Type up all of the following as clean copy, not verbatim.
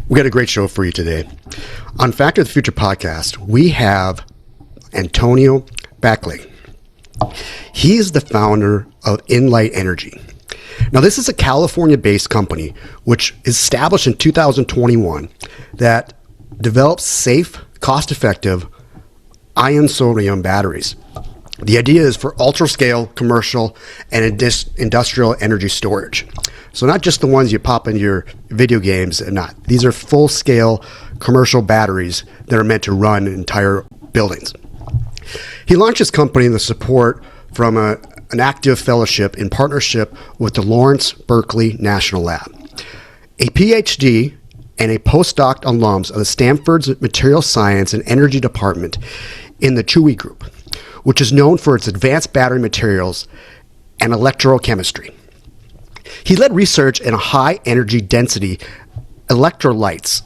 We got a great show for you today. On Factor of the Future podcast, we have Antonio Backley. He is the founder of Inlyte Energy. Now, this is a California-based company which is established in 2021 that develops safe, cost-effective ion sodium batteries. The idea is for ultra-scale, commercial, and industrial energy storage. So not just the ones you pop into your video games and not. These are full-scale commercial batteries that are meant to run entire buildings. He launched his company with support from an active fellowship in partnership with the Lawrence Berkeley National Lab. A PhD and a postdoc alums of the Stanford's Material Science and Energy Department in the Chueh group, which is known for its advanced battery materials and electrochemistry. He led research in high energy density electrolytes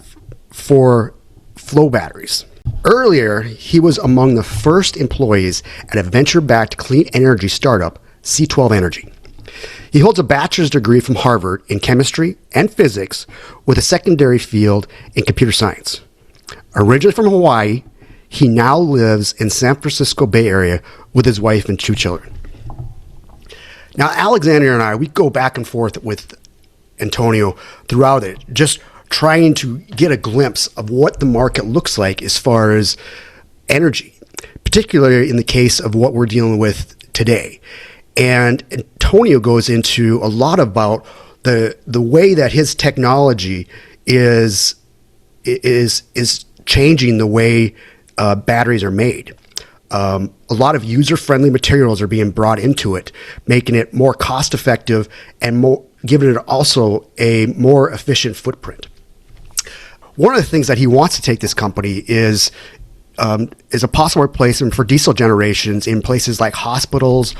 for flow batteries. Earlier, he was among the first employees at a venture-backed clean energy startup, C12 Energy. He holds a bachelor's degree from Harvard in chemistry and physics with a secondary field in computer science. Originally from Hawaii, he now lives in San Francisco Bay Area with his wife and 2 children. Now, Alexandria and I, we go back and forth with Antonio throughout it, just trying to get a glimpse of what the market looks like as far as energy, particularly in the case of what we're dealing with today. And Antonio goes into a lot about the way that his technology is changing the way batteries are made. A lot of user-friendly materials are being brought into it, making it more cost-effective and giving it also a more efficient footprint. One of the things that he wants to take this company is a possible replacement for diesel generations in places like hospitals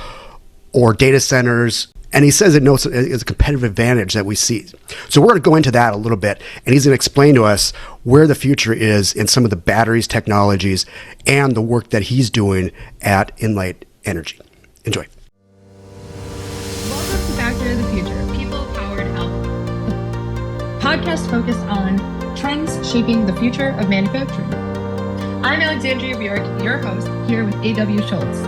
or data centers. And he says it knows it's a competitive advantage that we see. So we're going to go into that a little bit, and he's going to explain to us where the future is in some of the batteries technologies and the work that he's doing at Inlyte Energy. Enjoy. Welcome to Factor of the Future, People-Powered Output, podcast focused on trends shaping the future of manufacturing. I'm Alexandria Bjork, your host, here with A.W. Schultz.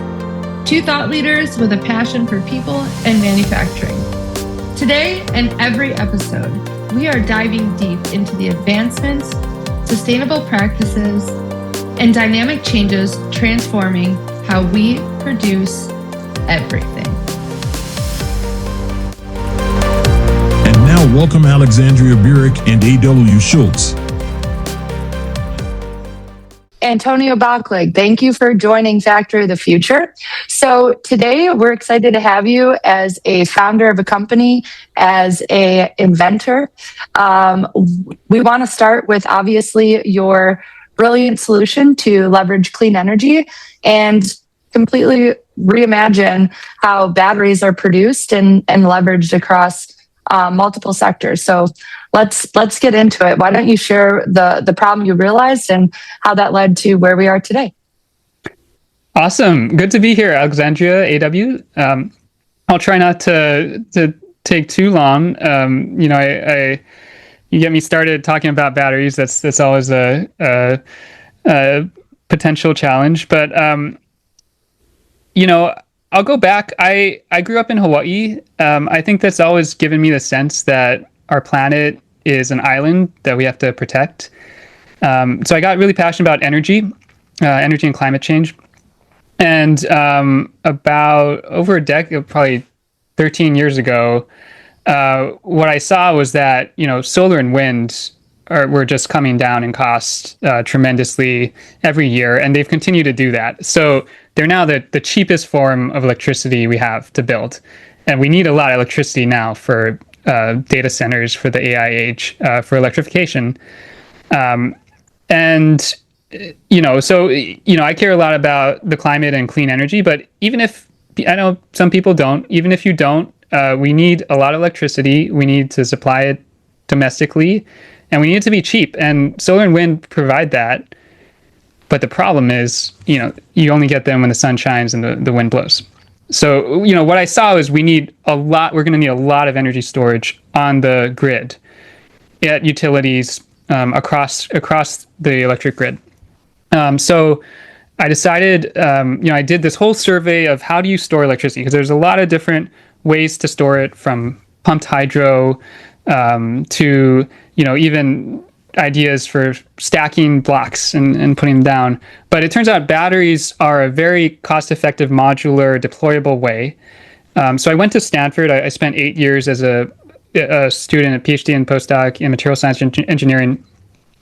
2 thought leaders with a passion for people and manufacturing. Today and every episode, we are diving deep into the advancements, sustainable practices, and dynamic changes transforming how we produce everything. And now welcome Alexandria Burek and A.W. Schultz. Antonio Backley, thank you for joining Factor of the Future. So today we're excited to have you as a founder of a company, as a inventor. We want to start with obviously your brilliant solution to leverage clean energy and completely reimagine how batteries are produced and leveraged across multiple sectors. So let's get into it. Why don't you share the problem you realized and how that led to where we are today? Awesome. Good to be here, Alexandria, AW. I'll try not to take too long. You get me started talking about batteries. That's always a potential challenge. But I'll go back. I grew up in Hawaii. I think that's always given me the sense that our planet is an island that we have to protect. So I got really passionate about energy and climate change. And about over a decade, probably 13 years ago, what I saw was that, solar and wind were just coming down in cost tremendously every year, and they've continued to do that. So they're now the cheapest form of electricity we have to build. And we need a lot of electricity now for data centers, for the AI age, for electrification. I care a lot about the climate and clean energy, but even if, I know some people don't, even if you don't, we need a lot of electricity. We need to supply it domestically, and we need it to be cheap. And solar and wind provide that. But the problem is, you only get them when the sun shines and the wind blows. So, what I saw is we're going to need a lot of energy storage on the grid at utilities, across the electric grid. So I decided, I did this whole survey of how do you store electricity, because there's a lot of different ways to store it, from pumped hydro to, even ideas for stacking blocks and putting them down. But it turns out batteries are a very cost-effective, modular, deployable way. So I went to Stanford. I spent 8 years as a student, a PhD and postdoc in material science engineering,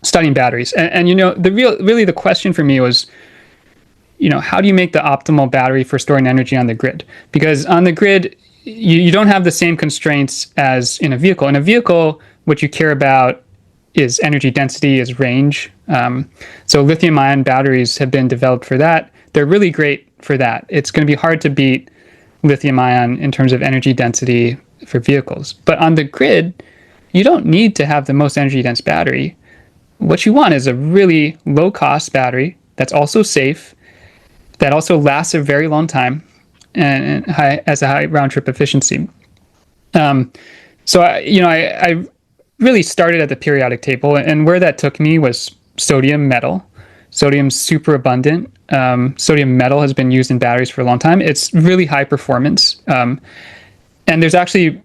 studying batteries. And really the question for me was, how do you make the optimal battery for storing energy on the grid? Because on the grid, you don't have the same constraints as in a vehicle. In a vehicle, what you care about is energy density, is range. So lithium-ion batteries have been developed for that. They're really great for that. It's going to be hard to beat lithium-ion in terms of energy density for vehicles. But on the grid, you don't need to have the most energy-dense battery. What you want is a really low-cost battery that's also safe, that also lasts a very long time, and has a high round-trip efficiency. So I really started at the periodic table, and where that took me was sodium metal. Sodium's super abundant. Sodium metal has been used in batteries for a long time. It's really high performance. And there's actually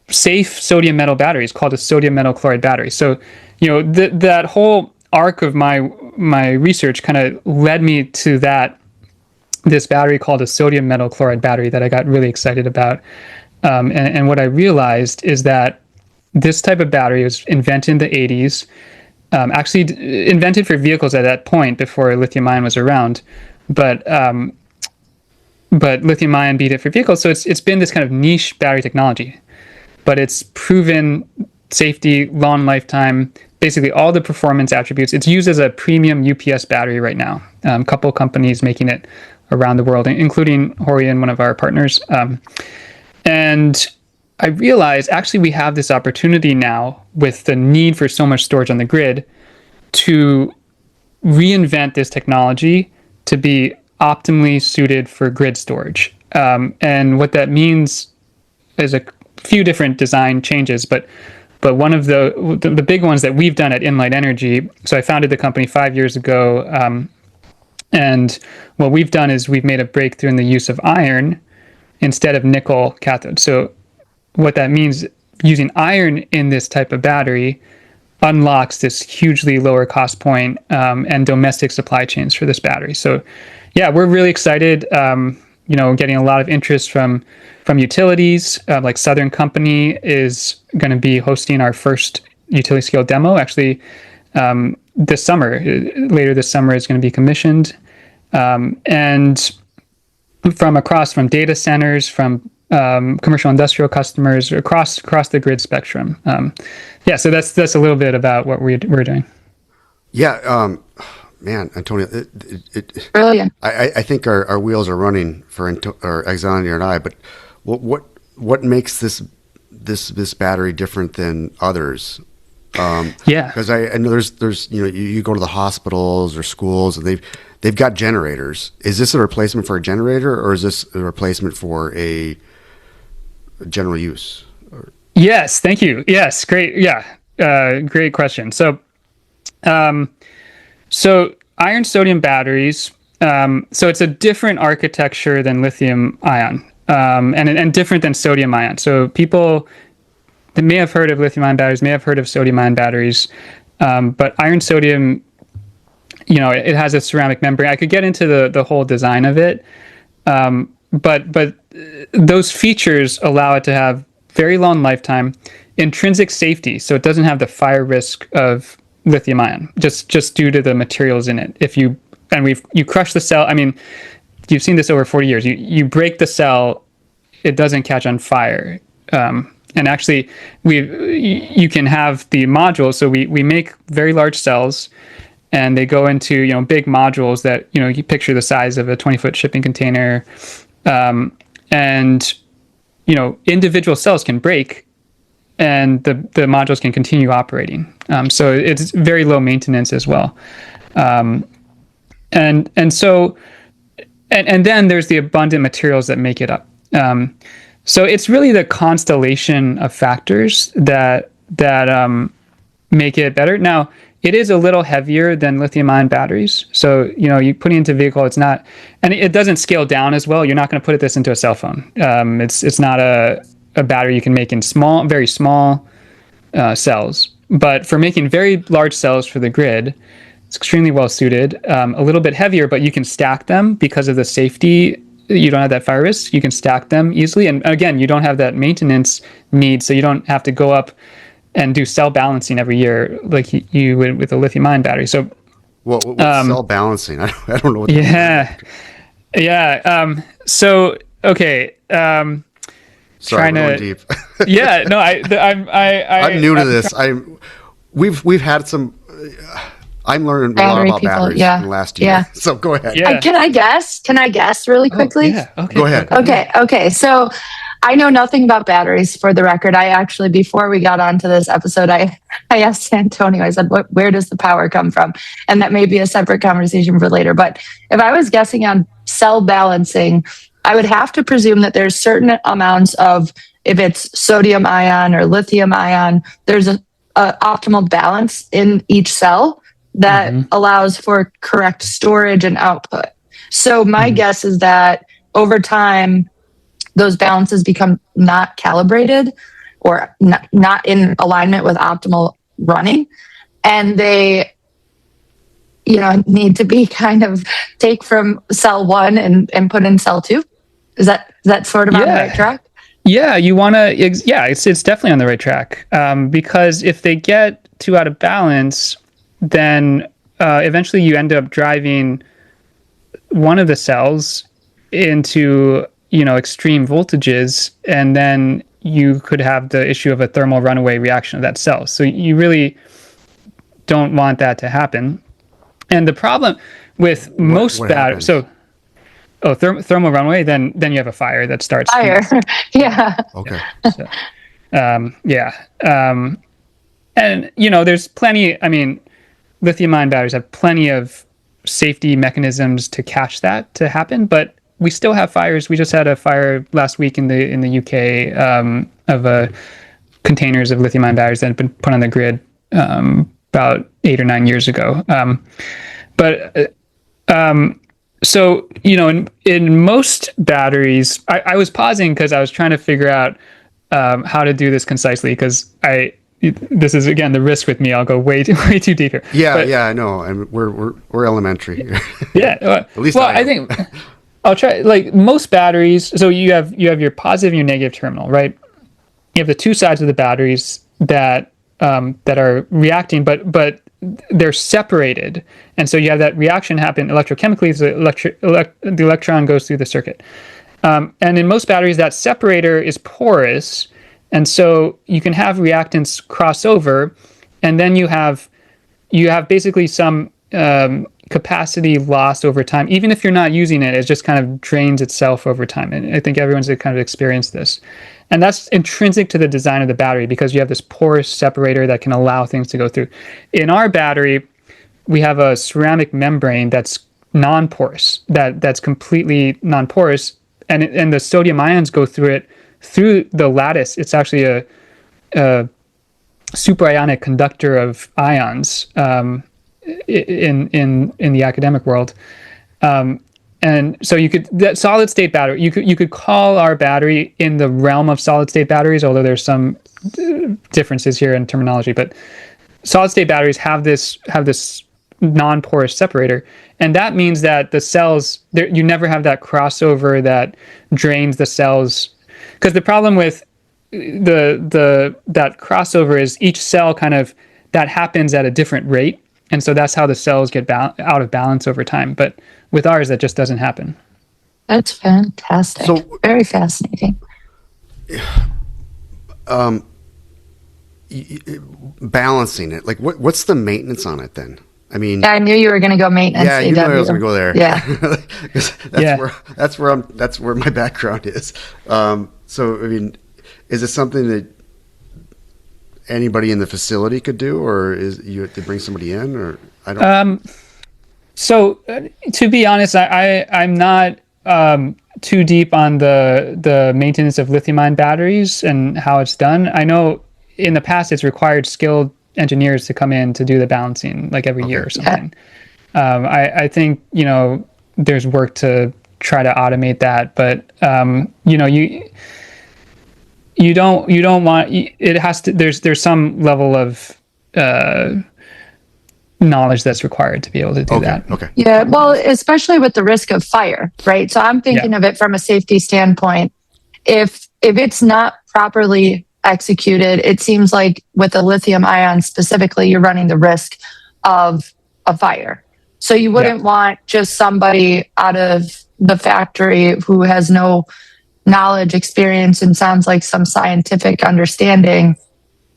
safe sodium metal batteries called a sodium metal chloride battery. So, that whole arc of my research kind of led me to this battery called a sodium metal chloride battery that I got really excited about. And what I realized is that this type of battery was invented in the 80s, actually invented for vehicles at that point before lithium-ion was around. But lithium-ion beat it for vehicles. So it's been this kind of niche battery technology, but it's proven safety, long lifetime, basically all the performance attributes. It's used as a premium UPS battery right now. A couple companies making it around the world, including Horian, one of our partners. And I realized actually we have this opportunity now, with the need for so much storage on the grid, to reinvent this technology to be optimally suited for grid storage. And what that means is a few different design changes, but one of the big ones that we've done at Inlyte Energy. So I founded the company 5 years ago, and what we've done is we've made a breakthrough in the use of iron instead of nickel cathode. So what that means, using iron in this type of battery unlocks this hugely lower cost point, and domestic supply chains for this battery. So yeah, we're really excited, getting a lot of interest from utilities. Like Southern Company is going to be hosting our first utility scale demo, actually, this summer. Later this summer is going to be commissioned. And from data centers, from commercial industrial customers, across the grid spectrum. So that's a little bit about what we're doing. Yeah, man, Antonio, Brilliant. I think our wheels are running for Alexandria and I. But what makes this battery different than others? Because I know there's you go to the hospitals or schools and they've got generators. Is this a replacement for a generator, or is this a replacement for a general use? Yes, thank you. Yes, great. Yeah, great question. So iron sodium batteries. So it's a different architecture than lithium ion, and different than sodium ion. So people that may have heard of lithium ion batteries may have heard of sodium ion batteries, but iron sodium, it has a ceramic membrane. I could get into the whole design of it, but those features allow it to have very long lifetime, intrinsic safety, so it doesn't have the fire risk of lithium ion, just due to the materials in it. You crush the cell. I mean, you've seen this over 40 years. You break the cell, it doesn't catch on fire. And actually, you can have the modules. So we make very large cells, and they go into big modules that you picture the size of a 20-foot shipping container, and individual cells can break, and the modules can continue operating. So it's very low maintenance as well. And then there's the abundant materials that make it up. So it's really the constellation of factors that make it better. Now, it is a little heavier than lithium-ion batteries. So, you put it into a vehicle, it's not, and it doesn't scale down as well. You're not going to put this into a cell phone. It's not a battery you can make in very small cells. But for making very large cells for the grid, it's extremely well suited. A little bit heavier, but you can stack them because of the safety. You don't have that fire risk. You can stack them easily. And again, you don't have that maintenance need, so you don't have to go up and do cell balancing every year like you would with a lithium-ion battery. So, what's cell balancing? I don't know what that is. Yeah. So, okay. Sorry, trying we're to going deep. Yeah. No, I'm new to this. We've had some. I'm learning a lot about batteries in the last year. Yeah. So go ahead. Yeah. Can I guess really quickly? Yeah. Okay. Go ahead. Okay. So I know nothing about batteries, for the record. I actually, before we got onto this episode, I asked Antonio, I said, where does the power come from? And that may be a separate conversation for later. But if I was guessing on cell balancing, I would have to presume that there's certain amounts of, if it's sodium ion or lithium ion, there's a optimal balance in each cell that allows for correct storage and output. So my guess is that over time, those balances become not calibrated or not in alignment with optimal running. And they, need to be kind of take from cell 1 and put in cell 2. Is that sort of on the right track? Yeah, you want to. It's definitely on the right track. Because if they get too out of balance, then eventually you end up driving one of the cells into extreme voltages, and then you could have the issue of a thermal runaway reaction of that cell. So you really don't want that to happen. And the problem with most batteries, thermal runaway, then you have a fire that starts. Fire, yeah. Okay. So, and there's plenty. I mean, lithium-ion batteries have plenty of safety mechanisms to catch that to happen, but we still have fires. We just had a fire last week in the UK of containers of lithium-ion batteries that had been put on the grid about 8 or 9 years ago. So in most batteries, I was pausing because I was trying to figure out how to do this concisely, because this is again the risk with me. I'll go way too deep here. I know. And we're elementary here. Yeah. At least I think. I'll try. Like most batteries, so you have your positive and your negative terminal, right? You have the two sides of the batteries that are reacting, but they're separated, and so you have that reaction happen electrochemically. The electron goes through the circuit, and in most batteries, that separator is porous, and so you can have reactants cross over, and then you have basically some capacity lost over time. Even if you're not using it, it just kind of drains itself over time. And I think everyone's kind of experienced this. And that's intrinsic to the design of the battery, because you have this porous separator that can allow things to go through. In our battery, we have a ceramic membrane that's non-porous, that's completely non-porous, and the sodium ions go through it through the lattice. It's actually a superionic conductor of ions. In the academic world, and so that solid state battery, you could call our battery in the realm of solid state batteries, although there's some differences here in terminology. But solid state batteries have this non-porous separator, and that means that the cells you never have that crossover that drains the cells. Because the problem with that crossover is each cell that happens at a different rate. And so that's how the cells get out of balance over time. But with ours, that just doesn't happen. That's fantastic. So, very fascinating. Balancing it, like what's the maintenance on it then? I mean, I knew you were going to go maintenance. Yeah, you knew I was going to go there. Yeah, that's where my background is. So I mean, is it something that anybody in the facility could do, or is you have to bring somebody in, or I don't. So to be honest, I'm not too deep on the maintenance of lithium-ion batteries and how it's done. I know in the past it's required skilled engineers to come in to do the balancing like every year or something. I think, there's work to try to automate that, but you don't want it. Has to, there's some level of knowledge that's required to be able to do that. Okay. Yeah, well, especially with the risk of fire, right? So I'm thinking of it from a safety standpoint. If it's not properly executed, it seems like with the lithium ion specifically, you're running the risk of a fire. So you wouldn't want just somebody out of the factory who has no knowledge, experience, and sounds like some scientific understanding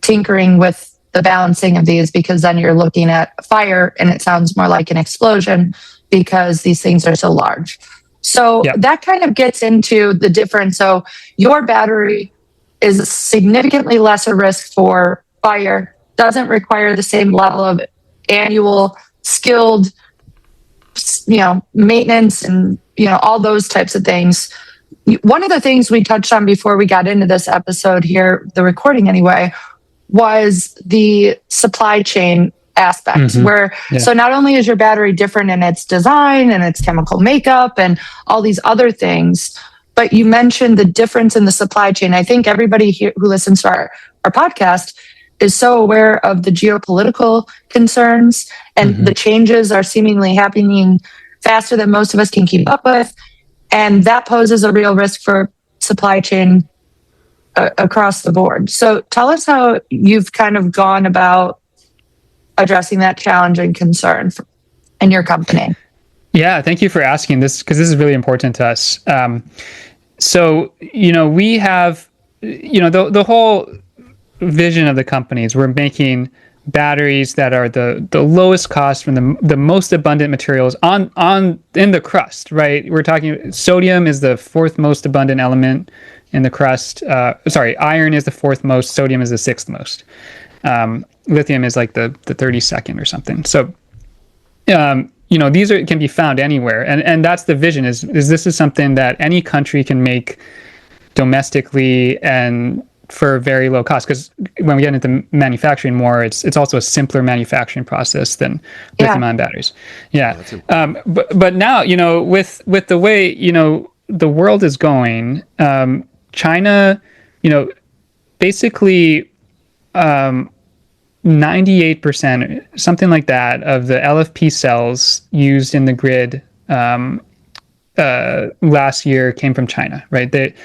tinkering with the balancing of these, because then you're looking at a fire and it sounds more like an explosion because these things are so large. So that kind of gets into the difference. So your battery is significantly lesser risk for fire, doesn't require the same level of annual skilled, maintenance and, all those types of things. One of the things we touched on before we got into this episode here, the recording anyway, was the supply chain aspects so not only is your battery different in its design and its chemical makeup and all these other things, but you mentioned the difference in the supply chain. I think everybody here who listens to our podcast is so aware of the geopolitical concerns, and the changes are seemingly happening faster than most of us can keep up with. And that poses a real risk for supply chain across the board. So tell us how you've kind of gone about addressing that challenge and concern in your company. Yeah, thank you for asking this, because this is really important to us. So, we have, the whole vision of the company is we're making batteries that are the lowest cost from the most abundant materials in the crust, right? We're talking sodium is the fourth most abundant element in the crust. Iron is the fourth most, sodium is the sixth most. Lithium is like the 32nd or something. So, these can be found anywhere. And that's the vision is this is something that any country can make domestically and for very low cost. Because when we get into manufacturing more, it's also a simpler manufacturing process than lithium-ion batteries. Yeah. But now, with the way, the world is going, China, basically 98%, something like that, of the LFP cells used in the grid last year came from China, right? They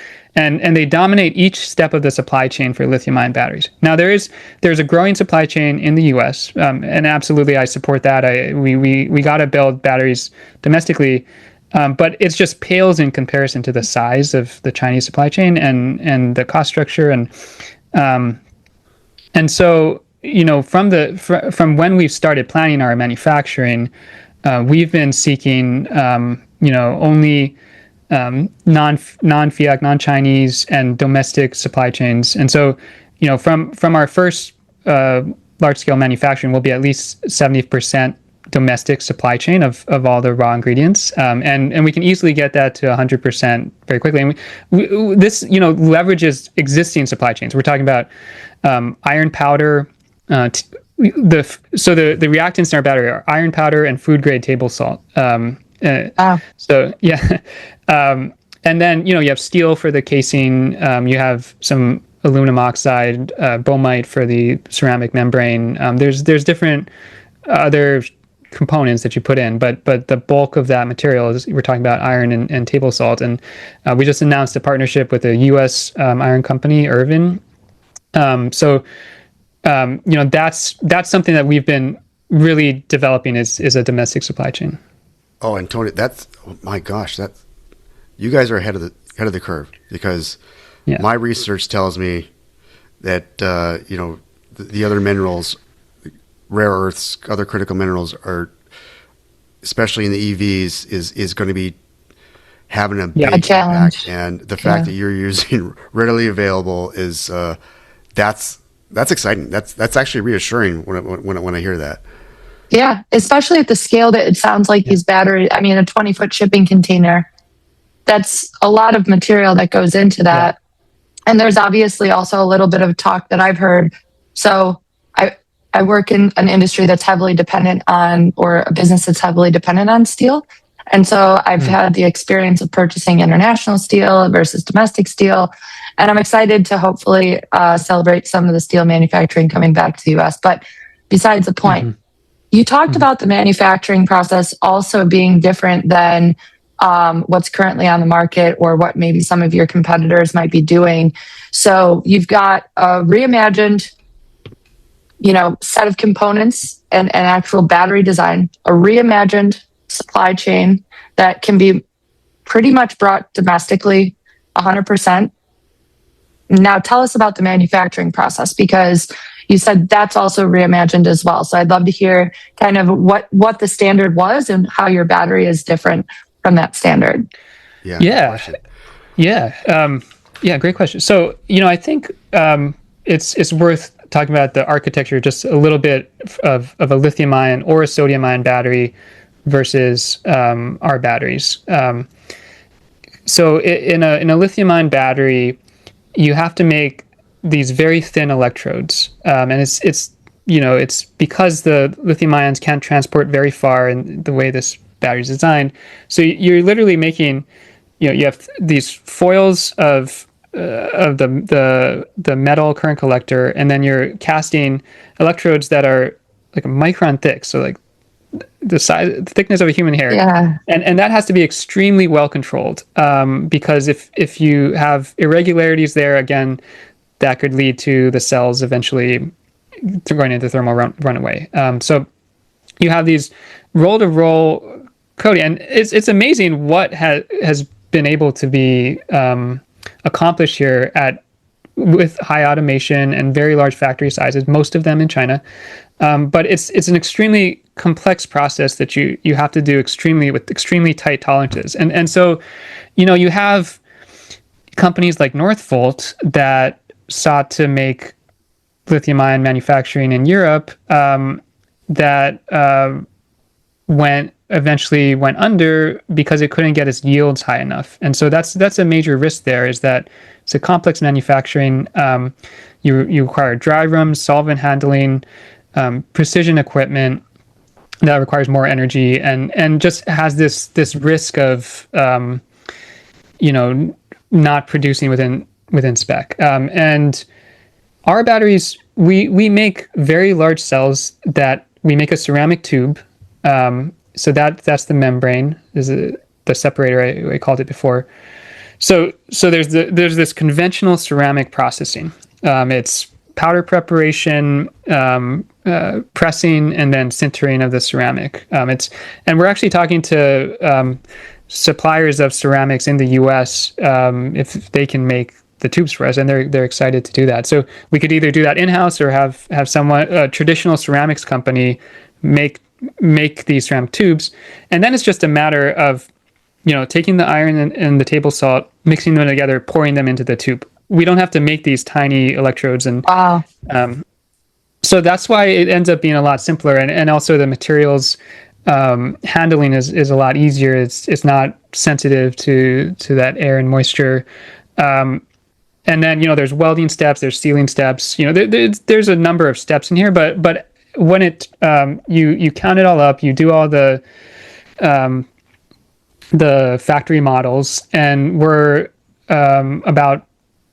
dominate each step of the supply chain for lithium-ion batteries. Now there's a growing supply chain in the U.S. And absolutely I support that. We got to build batteries domestically. But it just pales in comparison to the size of the Chinese supply chain and the cost structure. And so, from when we've started planning our manufacturing, we've been seeking, only non-FIAC, non-Chinese and domestic supply chains. And so, from our first large-scale manufacturing, we'll be at least 70% domestic supply chain of all the raw ingredients, and we can easily get that to 100% very quickly. And this leverages existing supply chains. We're talking about iron powder. The reactants in our battery are iron powder and food grade table salt. So yeah, and then you have steel for the casing. You have some aluminum oxide, bromite for the ceramic membrane. There's different other components that you put in, but the bulk of that material is, we're talking about iron and table salt. And we just announced a partnership with a U.S. Iron company, Irvin. That's something that we've been really developing is a domestic supply chain. Oh, and Tony, my gosh, you guys are ahead of the curve, because my research tells me that the other minerals, rare earths, other critical minerals are, especially in the EVs, is going to be having a big challenge. impact. And the fact that you're using readily available is that's exciting. That's actually reassuring when I hear that. Yeah, especially at the scale that it sounds like these batteries. I mean, a 20-foot shipping container. That's a lot of material that goes into that. And there's obviously also a little bit of talk that I've heard. So I work in an industry that's heavily dependent on, or a business that's heavily dependent on steel. And so I've had the experience of purchasing international steel versus domestic steel. And I'm excited to hopefully celebrate some of the steel manufacturing coming back to the US. But besides the point, you talked about the manufacturing process also being different than what's currently on the market or what maybe some of your competitors might be doing. So you've got a reimagined, set of components and actual battery design, a reimagined supply chain that can be pretty much brought domestically 100%. Now tell us about the manufacturing process, because you said that's also reimagined as well. So I'd love to hear kind of what the standard was and how your battery is different from that standard. Yeah. Great question. So, I think it's worth talking about the architecture just a little bit of a lithium-ion or a sodium-ion battery versus our batteries. So in a lithium-ion battery, you have to make these very thin electrodes, and it's because the lithium ions can't transport very far in the way this battery is designed. So you're literally making, you have these foils of the metal current collector, and then you're casting electrodes that are like a micron thick, so like the thickness of a human hair. Yeah. And that has to be extremely well controlled, because if you have irregularities there, again, that could lead to the cells eventually going into thermal runaway. So you have these roll-to-roll coating, and it's amazing what has been able to be accomplished here with high automation and very large factory sizes, most of them in China. But it's an extremely complex process that you have to do with extremely tight tolerances. And so, you have companies like Northvolt that sought to make lithium-ion manufacturing in Europe, that eventually went under because it couldn't get its yields high enough. And so that's a major risk there, is that it's a complex manufacturing. You require dry rooms, solvent handling, precision equipment that requires more energy, and just has this risk of not producing within spec. And our batteries, we make very large cells that we make a ceramic tube. So that's the membrane, is the separator I called it before. So there's this conventional ceramic processing. It's powder preparation, pressing, and then sintering of the ceramic. And we're actually talking to suppliers of ceramics in the U.S. If they can make the tubes for us, and they're excited to do that. So we could either do that in-house or have someone, a traditional ceramics company, make these ceramic tubes, and then it's just a matter of taking the iron and the table salt, mixing them together, pouring them into the tube. We don't have to make these tiny electrodes, and wow. So that's why it ends up being a lot simpler, and also the materials handling is a lot easier. It's not sensitive to that air and moisture. And then there's welding steps, there's sealing steps. There's a number of steps in here, but when you count it all up, you do all the factory models, and we're about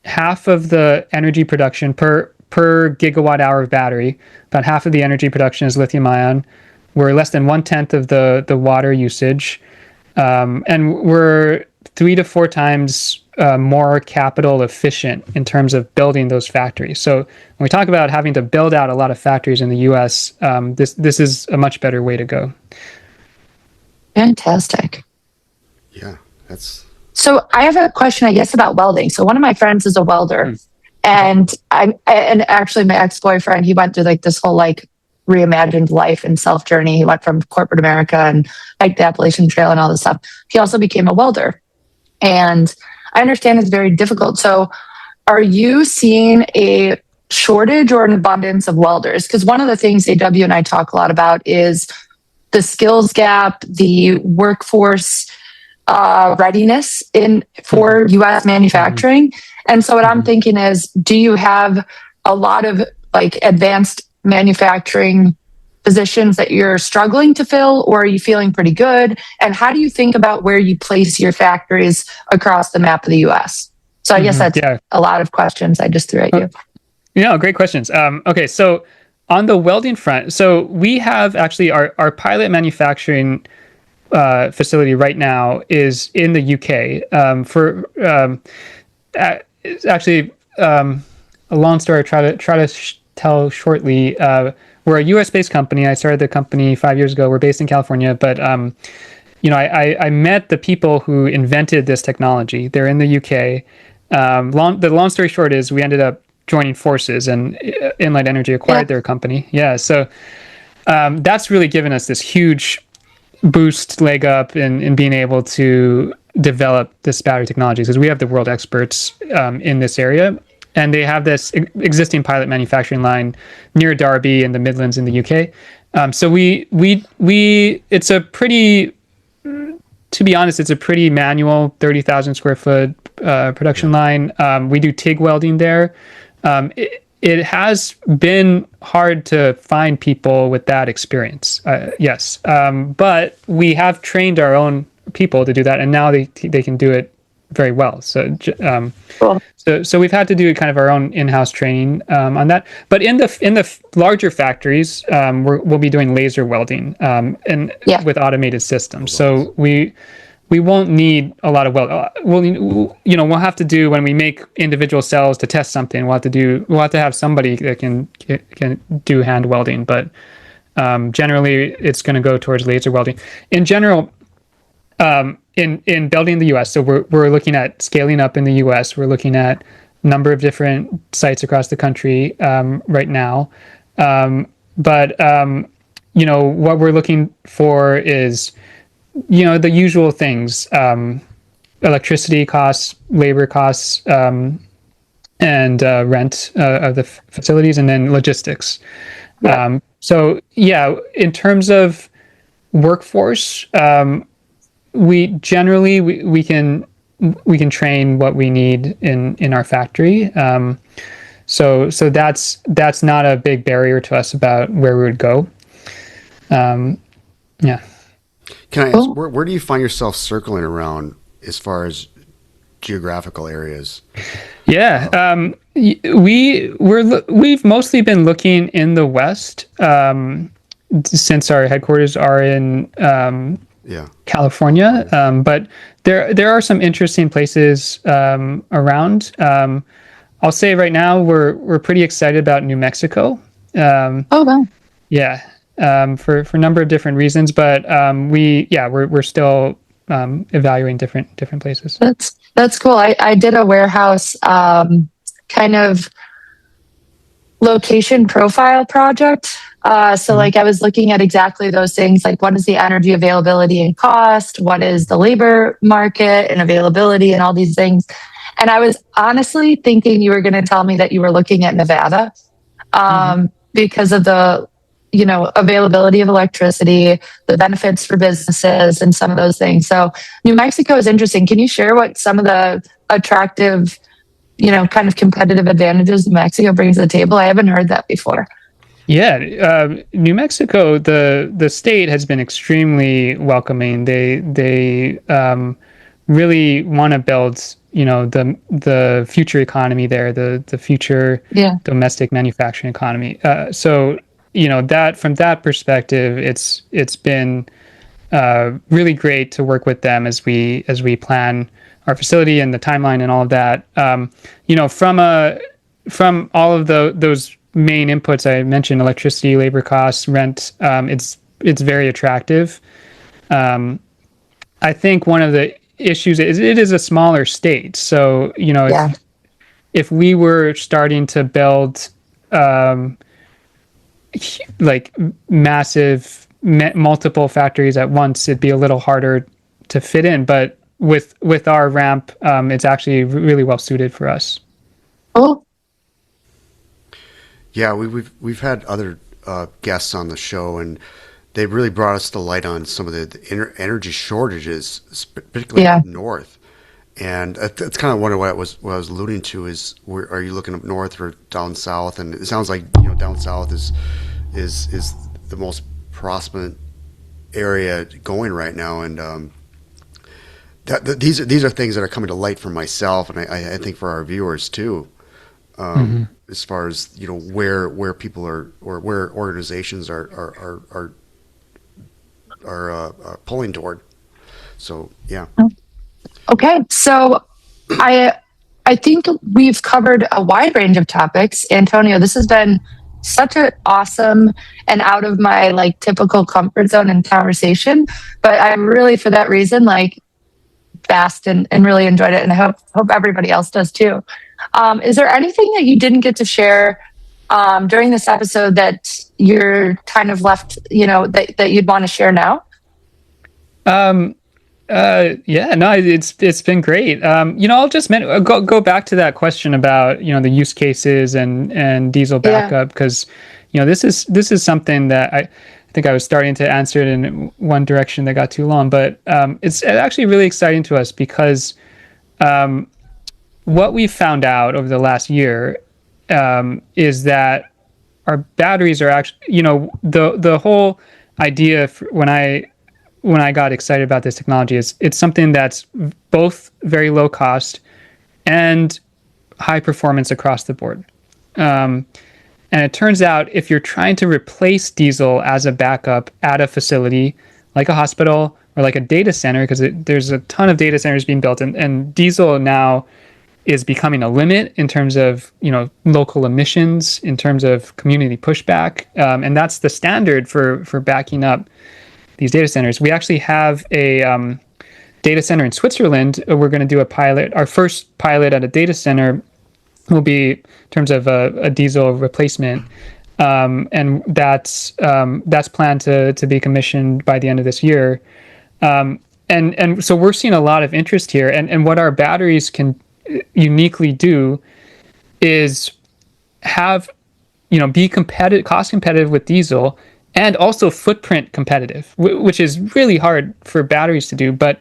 half of the energy production per gigawatt hour of battery. About half of the energy production is lithium ion. We're less than 1/10 of the water usage, and we're 3 to 4 times more capital efficient in terms of building those factories. So when we talk about having to build out a lot of factories in the U.S., this is a much better way to go. Fantastic. Yeah, that's. So I have a question, I guess, about welding. So one of my friends is a welder, and actually my ex-boyfriend, he went through like this whole like reimagined life and self journey. He went from corporate America and like the Appalachian Trail and all this stuff. He also became a welder, and I understand it's very difficult. So are you seeing a shortage or an abundance of welders? Because one of the things AW and I talk a lot about is the skills gap, the workforce readiness for U.S. manufacturing. And so what I'm thinking is, do you have a lot of like advanced manufacturing positions that you're struggling to fill, or are you feeling pretty good? And how do you think about where you place your factories across the map of the US? So I guess that's a lot of questions I just threw at you. Yeah, great questions. Okay, so on the welding front, so we have actually our pilot manufacturing facility right now is in the UK. It's actually a long story. Try to tell shortly. We're a US-based company. I started the company 5 years ago. We're based in California, but I met the people who invented this technology. They're in the UK. The long story short is we ended up joining forces, and Inlyte Energy acquired their company. Yeah, so that's really given us this huge boost, leg up in being able to develop this battery technology, because we have the world experts in this area, and they have this existing pilot manufacturing line near Derby in the Midlands in the UK. So it's a pretty, to be honest, it's a pretty manual 30,000 square foot production line. We do TIG welding there. It has been hard to find people with that experience. Yes. But we have trained our own people to do that, and now they can do it very well. So, Cool. so we've had to do kind of our own in-house training on that. But in the larger factories, we'll be doing laser welding with automated systems. So we won't need a lot of weld. We'll have to do, when we make individual cells to test something, we'll have to have somebody that can do hand welding. But generally, it's going to go towards laser welding. In general, in building in the U.S., so we're looking at scaling up in the U.S. We're looking at a number of different sites across the country right now. But what we're looking for is, the usual things: electricity costs, labor costs, and rent of the facilities, and then logistics. Yeah. In terms of workforce, we generally we can train what we need in our factory. So that's not a big barrier to us about where we would go. Yeah. Can I ask, where do you find yourself circling around as far as geographical areas? Yeah, we've mostly been looking in the West since our headquarters are in California. But there are some interesting places around. I'll say right now we're pretty excited about New Mexico. Oh wow! Yeah. For a number of different reasons, but we're still evaluating different places. That's cool. I did a warehouse kind of location profile project. So I was looking at exactly those things, like what is the energy availability and cost, what is the labor market and availability, and all these things. And I was honestly thinking you were going to tell me that you were looking at Nevada because of the availability of electricity, the benefits for businesses, and some of those things. So New Mexico is interesting. Can you share what some of the attractive, kind of competitive advantages New Mexico brings to the table? I haven't heard that before. Yeah, New Mexico, the state has been extremely welcoming. They really want to build, the future economy there, the future domestic manufacturing economy. So that from that perspective, it's been really great to work with them as we plan our facility and the timeline and all of that. From all of those main inputs I mentioned, electricity, labor costs, rent, it's very attractive. I think one of the issues is it is a smaller state. So, if we were starting to build massive multiple factories at once, it'd be a little harder to fit in. But with our ramp, it's actually really well suited for us. Oh. Yeah, we've had other guests on the show, and they really brought us to light on some of the energy shortages, particularly up north. And it's kind of wondering what I was alluding to is, where are you looking up north or down south? And it sounds like, down south is the most prosperous area going right now. And these are things that are coming to light for myself, and I think for our viewers too. As far as where people are, or where organizations are pulling toward. So yeah. Okay, so I think we've covered a wide range of topics. Antonio, this has been such an awesome and out of my typical comfort zone and conversation, but I really, for that reason, fast and really enjoyed it, and I hope everybody else does too. Is there anything that you didn't get to share during this episode that you're kind of left, that you'd want to share now? It's been great. I'll just go back to that question about, the use cases and diesel backup, because, this is something that I think I was starting to answer it in one direction that got too long, but it's actually really exciting to us because what we found out over the last year is that our batteries are actually, the whole idea when I got excited about this technology is it's something that's both very low cost and high performance across the board. And it turns out if you're trying to replace diesel as a backup at a facility like a hospital or like a data center, because there's a ton of data centers being built, and diesel now is becoming a limit in terms of local emissions, in terms of community pushback, and that's the standard for backing up these data centers. We actually have a data center in Switzerland. We're going to do a pilot. Our first pilot at a data center will be in terms of a diesel replacement, and that's planned to be commissioned by the end of this year. And so we're seeing a lot of interest here. And what our batteries can uniquely do is have be cost competitive with diesel, and also footprint competitive, which is really hard for batteries to do. But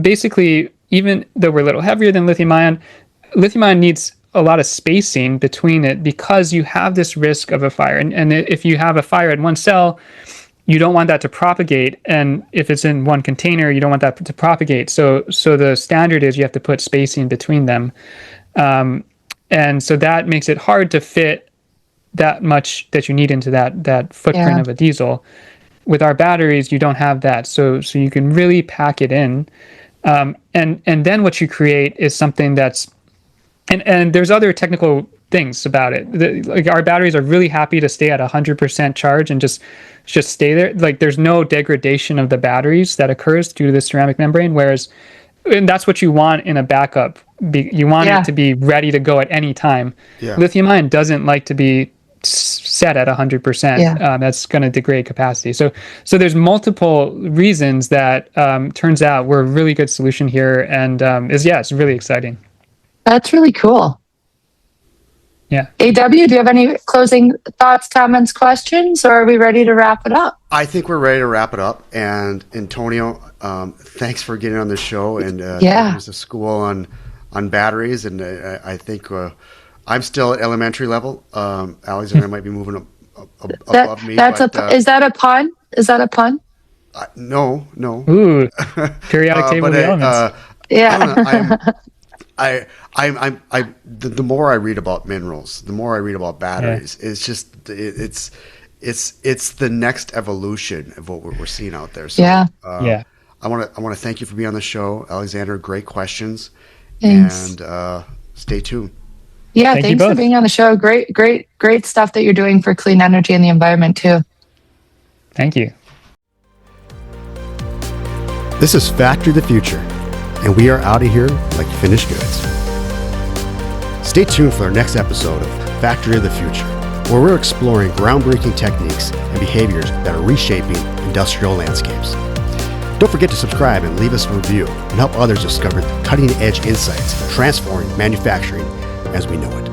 basically, even though we're a little heavier than lithium-ion needs a lot of spacing between it, because you have this risk of a fire. And if you have a fire in one cell, you don't want that to propagate. And if it's in one container, you don't want that to propagate. So the standard is you have to put spacing between them. And so that makes it hard to fit that much that you need into that footprint of a diesel. With our batteries, you don't have that, so you can really pack it in, and then what you create is something that's and there's other technical things about it. Our batteries are really happy to stay at 100% charge and just stay there. There's no degradation of the batteries that occurs due to the ceramic membrane, and that's what you want in a backup. You want it to be ready to go at any time. Lithium-ion doesn't like to be set at 100%. That's going to degrade capacity. So there's multiple reasons that turns out we're a really good solution here, and it's really exciting. That's really cool. Yeah. AW, do you have any closing thoughts, comments, questions, or are we ready to wrap it up? I think we're ready to wrap it up. And Antonio, thanks for getting on the show and there's a school on batteries, and I think I'm still at elementary level. Alexander might be moving above me. Is that a pun? Is that a pun? No. Ooh, periodic table of the elements. The more I read about minerals, the more I read about batteries. It's just it's the next evolution of what we're seeing out there. So, I want to thank you for being on the show, Alexander. Great questions. Thanks. And stay tuned. Yeah, thanks for being on the show. Great stuff that you're doing for clean energy and the environment too. Thank you. This is Factory of the Future, and we are out of here like finished goods. Stay tuned for our next episode of Factory of the Future, where we're exploring groundbreaking techniques and behaviors that are reshaping industrial landscapes. Don't forget to subscribe and leave us a review and help others discover the cutting-edge insights transforming manufacturing as we know it.